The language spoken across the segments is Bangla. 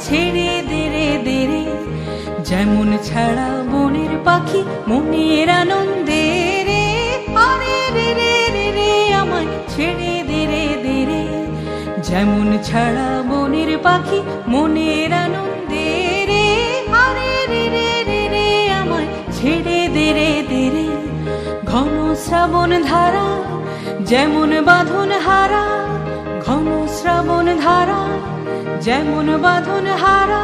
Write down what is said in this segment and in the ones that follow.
ছেড়ে দে রে, যেমন ছাড়া বনের পাখি মনের আনন্দে রে। আরে রে রে রে রে আমায় ছেড়ে দে রে, যেমন ছাড়া বনের পাখি মনের আনন্দে রে। আরে রে রে রে রে আমায় ছেড়ে দে রে, ঘন শ্রাবণ ধারা যেমন বাঁধন হারা, ঘন শ্রাবণ ধারা যেমন বাঁধন হারা,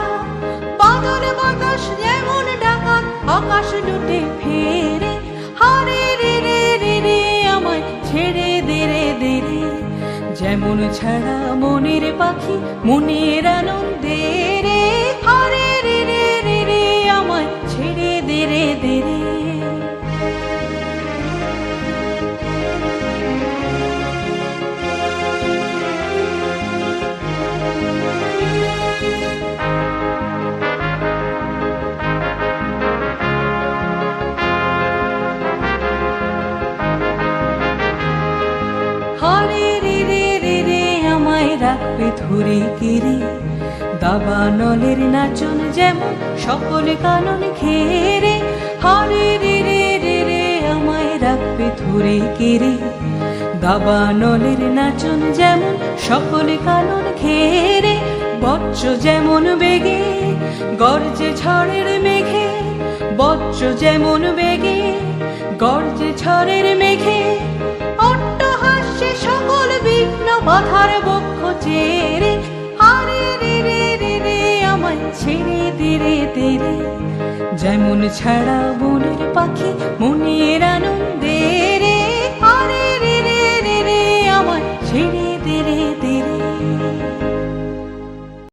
বাদল বাতাস যেমন ডাকাত আকাশ লুটে ফেরে। হারে রে রে রে রে আমায় ছেড়ে দে রে, যেমন ছাড়া মনের পাখি মনের আনন্দে রে। হারে রে রে রে রে আমায় ছেড়ে দে রে। রাখবে ধরে কেড়ে দাবানলের নাচন যেমন সকল কানন ঘেরে। হারে রে রে রে রে আমায় রাখবে ধরে কেড়ে দাবানলের নাচন যেমন সকল কানন ঘেরে। বজ্র যেমন বেগে গর্জে ঝড়ের মেঘে, বজ্র যেমন বেগে গর্জে ঝড়ের মেঘে, অট্টহাস্যে সকল বিঘ্ন বাধার বক্ষ চেরে। হারে রে রে রে রে আমায় ছেড়ে দে রে, যেমন ছাড়া বনের পাখি মনের